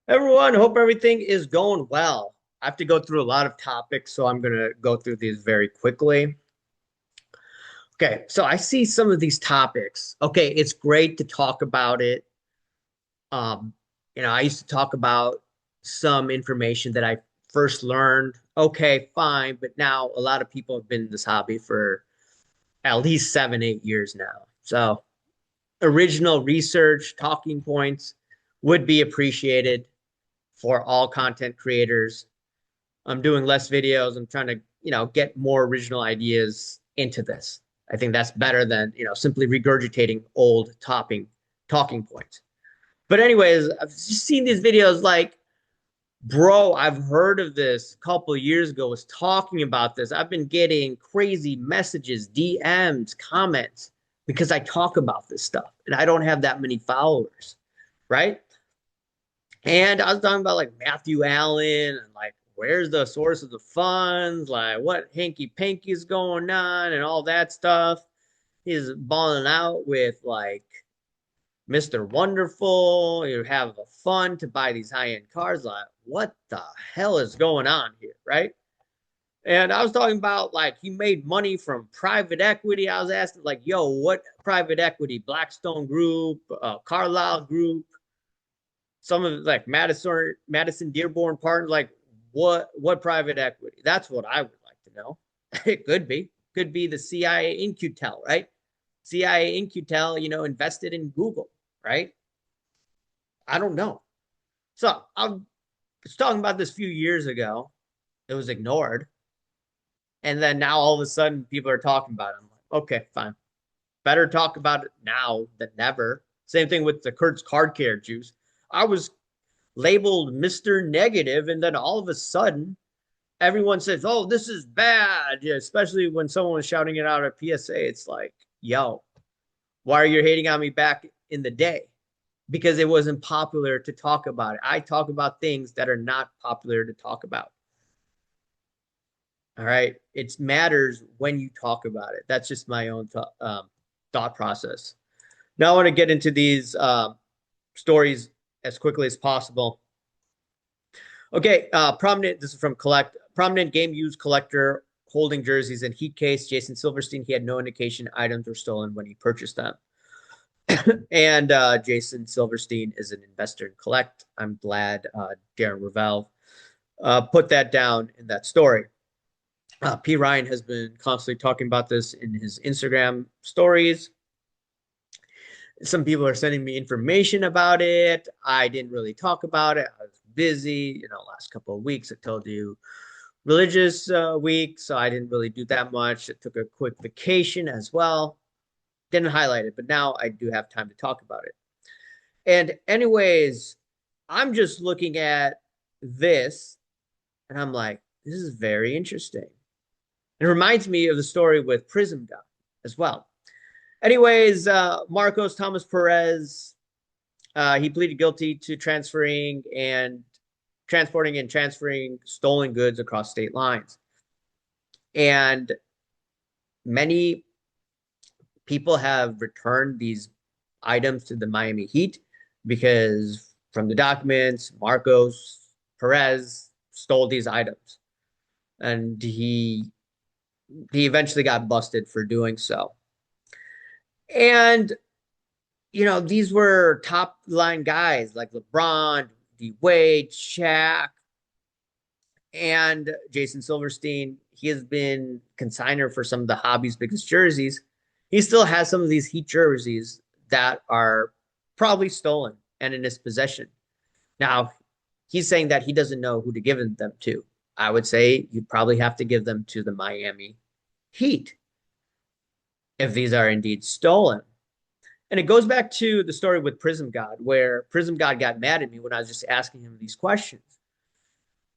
Everyone, hope everything is going well. I have to go through a lot of topics, so I'm going to go through these very quickly. Okay, so I see some of these topics. Okay, it's great to talk about it. Um, I used to talk about some information that I first learned. Okay, fine, but now a lot of people have been in this hobby for at least 7, 8 years now. So original research, talking points would be appreciated for all content creators. I'm doing less videos. I'm trying to, get more original ideas into this. I think that's better than, simply regurgitating old talking points. But anyways, I've just seen these videos like, bro, I've heard of this a couple of years ago, was talking about this. I've been getting crazy messages, DMs, comments because I talk about this stuff and I don't have that many followers, right? And I was talking about like Matthew Allen and like where's the source of the funds, like what hanky panky is going on and all that stuff. He's balling out with like Mr. Wonderful. You have a fund to buy these high-end cars. Like, what the hell is going on here, right? And I was talking about like he made money from private equity. I was asking like, yo, what private equity? Blackstone Group, Carlyle Group, some of like Madison Dearborn Partners, like what private equity? That's what I would like to know. It could be the CIA Incutel, right? CIA Incutel, invested in Google, right? I don't know. So I was talking about this a few years ago. It was ignored, and then now all of a sudden people are talking about it. I'm like, okay, fine. Better talk about it now than never. Same thing with the Kurt's card care juice. I was labeled Mr. Negative, and then all of a sudden, everyone says, "Oh, this is bad." Yeah, especially when someone was shouting it out at PSA. It's like, "Yo, why are you hating on me back in the day?" Because it wasn't popular to talk about it. I talk about things that are not popular to talk about. All right, it matters when you talk about it. That's just my own thought process. Now I want to get into these stories as quickly as possible. Okay, prominent. This is from Collect. Prominent game used collector holding jerseys in Heat case. Jason Silverstein. He had no indication items were stolen when he purchased them. And Jason Silverstein is an investor in Collect. I'm glad Darren Ravel put that down in that story. P. Ryan has been constantly talking about this in his Instagram stories. Some people are sending me information about it. I didn't really talk about it. I was busy, last couple of weeks. I told you religious week, so I didn't really do that much. I took a quick vacation as well. Didn't highlight it, but now I do have time to talk about it. And anyways, I'm just looking at this and I'm like, this is very interesting. It reminds me of the story with Prism God as well. Anyways, Marcos Thomas Perez, he pleaded guilty to transporting and transferring stolen goods across state lines. And many people have returned these items to the Miami Heat because from the documents, Marcos Perez stole these items. And he eventually got busted for doing so. And these were top line guys like LeBron, D Wade, Shaq, and Jason Silverstein. He has been consigner for some of the hobby's biggest jerseys. He still has some of these Heat jerseys that are probably stolen and in his possession. Now, he's saying that he doesn't know who to give them to. I would say you'd probably have to give them to the Miami Heat if these are indeed stolen. And it goes back to the story with Prism God, where Prism God got mad at me when I was just asking him these questions.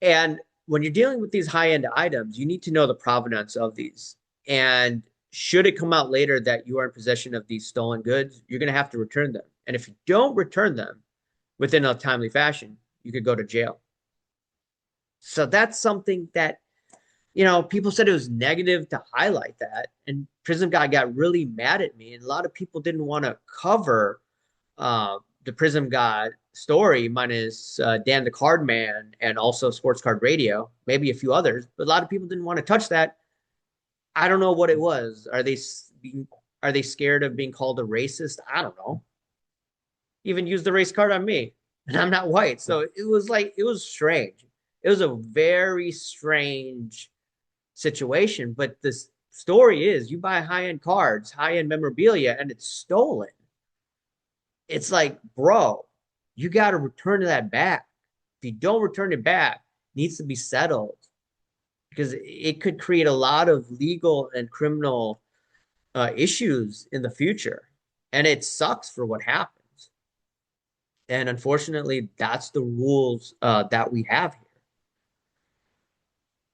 And when you're dealing with these high end items, you need to know the provenance of these. And should it come out later that you are in possession of these stolen goods, you're going to have to return them. And if you don't return them within a timely fashion, you could go to jail. So that's something that, people said it was negative to highlight that. And Prism Guy got really mad at me. And a lot of people didn't want to cover the Prism God story, minus Dan the Card Man and also Sports Card Radio, maybe a few others, but a lot of people didn't want to touch that. I don't know what it was. Being are they scared of being called a racist? I don't know. Even used the race card on me, and I'm not white, so it was strange. It was a very strange situation. But this story is you buy high end cards, high end memorabilia, and it's stolen. It's like, bro, you got to return that back. If you don't return it back, it needs to be settled because it could create a lot of legal and criminal issues in the future. And it sucks for what happens. And unfortunately, that's the rules that we have here.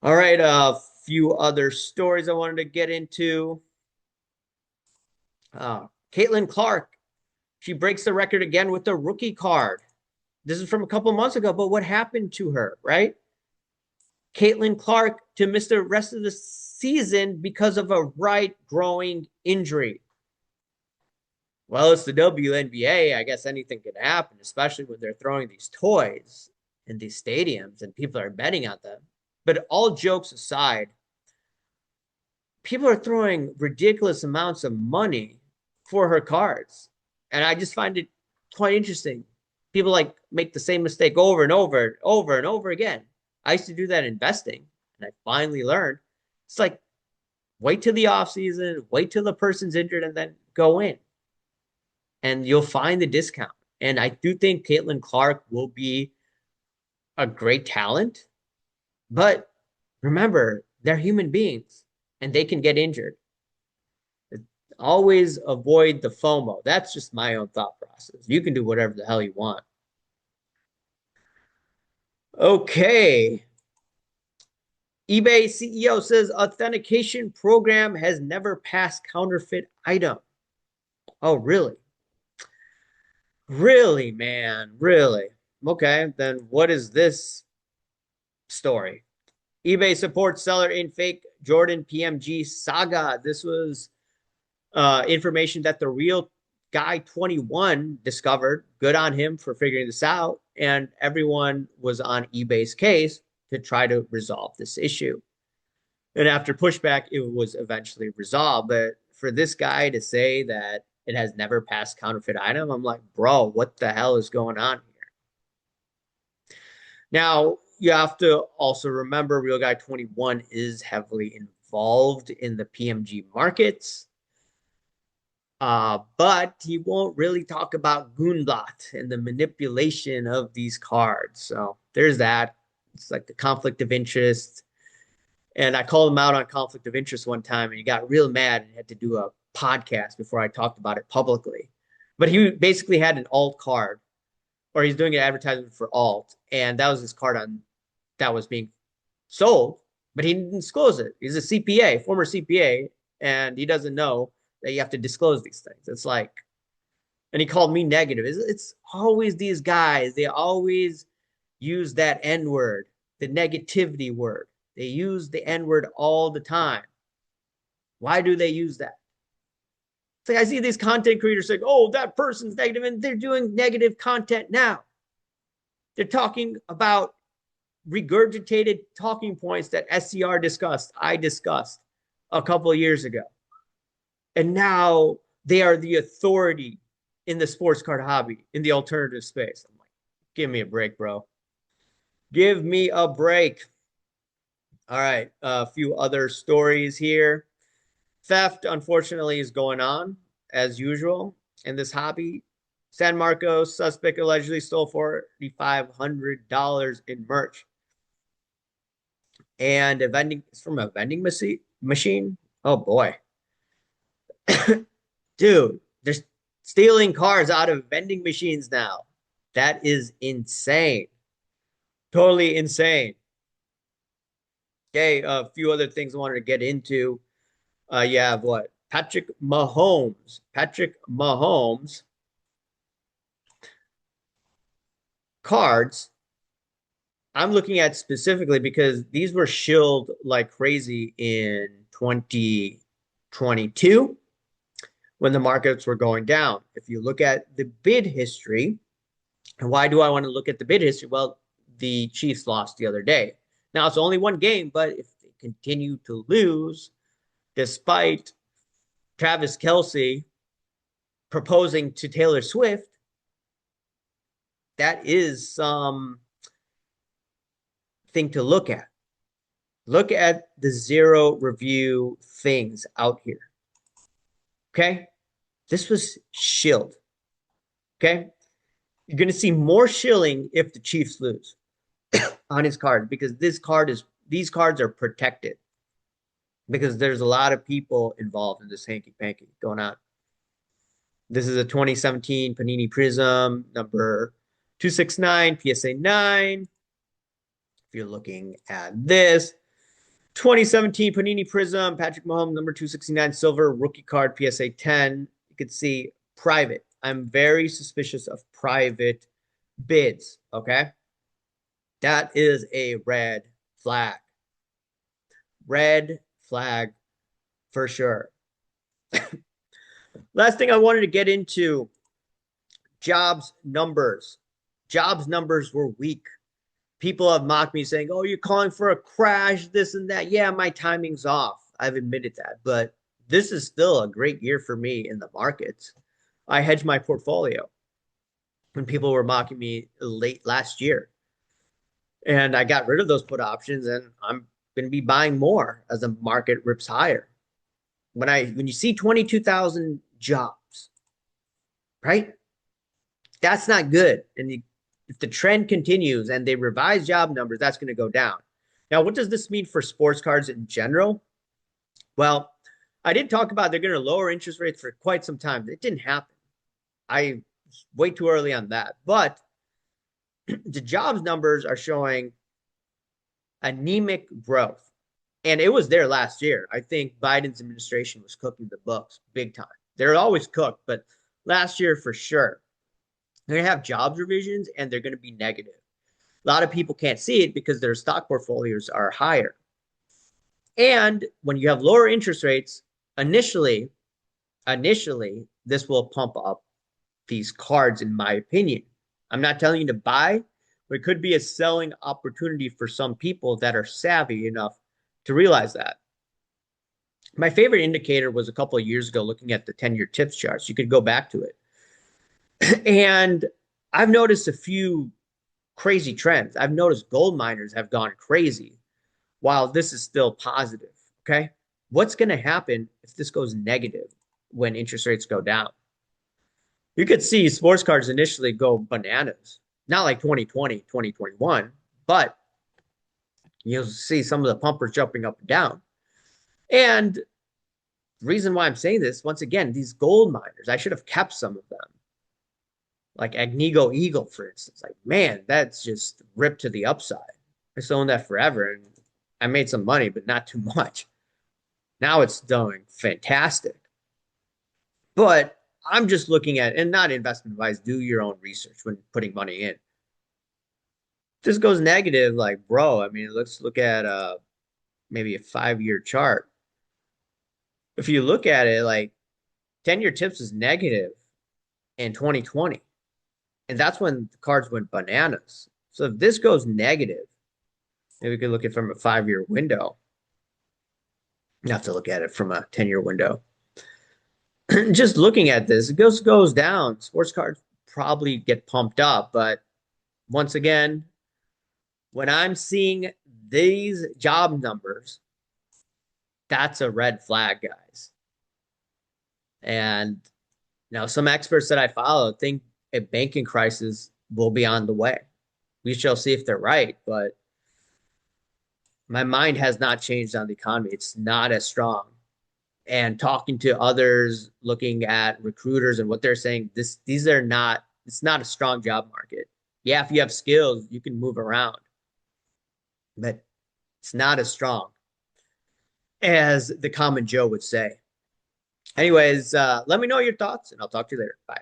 All right, a few other stories I wanted to get into. Caitlin Clark, she breaks the record again with the rookie card. This is from a couple months ago, but what happened to her, right? Caitlin Clark to miss the rest of the season because of a right growing injury. Well, it's the WNBA. I guess anything can happen, especially when they're throwing these toys in these stadiums and people are betting on them. But all jokes aside, people are throwing ridiculous amounts of money for her cards. And I just find it quite interesting. People like make the same mistake over and over again. I used to do that investing, and I finally learned it's like wait till the off season, wait till the person's injured, and then go in, and you'll find the discount. And I do think Caitlin Clark will be a great talent, but remember, they're human beings, and they can get injured. Always avoid the FOMO. That's just my own thought process. You can do whatever the hell you want. Okay. eBay CEO says authentication program has never passed counterfeit item. Oh, really? Really, man? Really? Okay, then what is this story? eBay supports seller in fake Jordan PMG saga. This was information that the real guy 21 discovered. Good on him for figuring this out. And everyone was on eBay's case to try to resolve this issue. And after pushback, it was eventually resolved. But for this guy to say that it has never passed counterfeit item, I'm like, bro, what the hell is going on here? Now, you have to also remember Real Guy 21 is heavily involved in the PMG markets. But he won't really talk about Goonbot and the manipulation of these cards. So there's that. It's like the conflict of interest. And I called him out on conflict of interest one time, and he got real mad and had to do a podcast before I talked about it publicly. But he basically had an alt card, or he's doing an advertisement for alt, and that was his card on that was being sold, but he didn't disclose it. He's a CPA, former CPA, and he doesn't know that you have to disclose these things. It's like, and he called me negative. It's always these guys. They always use that N word, the negativity word. They use the N word all the time. Why do they use that? It's like I see these content creators saying, oh, that person's negative, and they're doing negative content now. They're talking about regurgitated talking points that SCR discussed, I discussed a couple of years ago. And now they are the authority in the sports card hobby, in the alternative space. I'm like, give me a break, bro. Give me a break. All right, a few other stories here. Theft, unfortunately, is going on, as usual, in this hobby. San Marcos suspect allegedly stole $4,500 in merch. And it's from a vending machine. Oh, boy. Dude, they're stealing cars out of vending machines now. That is insane. Totally insane. Okay, a few other things I wanted to get into. You have what? Patrick Mahomes. Patrick Mahomes cards. I'm looking at specifically because these were shilled like crazy in 2022. when the markets were going down. If you look at the bid history, and why do I want to look at the bid history? Well, the Chiefs lost the other day. Now it's only one game, but if they continue to lose, despite Travis Kelce proposing to Taylor Swift, that is some thing to look at. Look at the zero review things out here. Okay. This was shilled. Okay. You're going to see more shilling if the Chiefs lose on his card because these cards are protected because there's a lot of people involved in this hanky panky going on. This is a 2017 Panini Prism number 269 PSA 9. If you're looking at this, 2017 Panini Prism, Patrick Mahomes, number 269, silver, rookie card, PSA 10. You can see private. I'm very suspicious of private bids, okay? That is a red flag. Red flag for sure. Last thing I wanted to get into, jobs numbers. Jobs numbers were weak. People have mocked me saying, oh, you're calling for a crash, this and that. Yeah, my timing's off. I've admitted that. But this is still a great year for me in the markets. I hedged my portfolio when people were mocking me late last year. And I got rid of those put options, and I'm going to be buying more as the market rips higher. When you see 22,000 jobs, right? That's not good. And if the trend continues and they revise job numbers, that's going to go down. Now, what does this mean for sports cards in general? Well, I did talk about they're going to lower interest rates for quite some time. It didn't happen. I was way too early on that. But the jobs numbers are showing anemic growth. And it was there last year. I think Biden's administration was cooking the books big time. They're always cooked, but last year for sure. They're going to have jobs revisions and they're going to be negative. A lot of people can't see it because their stock portfolios are higher. And when you have lower interest rates, initially, this will pump up these cards, in my opinion. I'm not telling you to buy, but it could be a selling opportunity for some people that are savvy enough to realize that. My favorite indicator was a couple of years ago looking at the 10-year tips charts. You could go back to it. And I've noticed a few crazy trends. I've noticed gold miners have gone crazy while this is still positive. Okay. What's going to happen if this goes negative when interest rates go down? You could see sports cards initially go bananas, not like 2020, 2021, but you'll see some of the pumpers jumping up and down. And the reason why I'm saying this, once again, these gold miners, I should have kept some of them. Like Agnico Eagle, for instance. Like, man, that's just ripped to the upside. I still own that forever, and I made some money, but not too much. Now it's doing fantastic. But I'm just looking at, and not investment advice, do your own research when putting money in. This goes negative, like, bro, I mean, let's look at maybe a 5-year chart. If you look at it, like 10-year tips is negative in 2020. And that's when the cards went bananas. So if this goes negative, maybe we could look at it from a 5-year window. You have to look at it from a 10-year window. Just looking at this, it goes down. Sports cards probably get pumped up. But once again, when I'm seeing these job numbers, that's a red flag, guys. And now some experts that I follow think a banking crisis will be on the way. We shall see if they're right, but my mind has not changed on the economy. It's not as strong. And talking to others, looking at recruiters and what they're saying, it's not a strong job market. Yeah, if you have skills, you can move around, but it's not as strong as the common Joe would say. Anyways, let me know your thoughts and I'll talk to you later. Bye.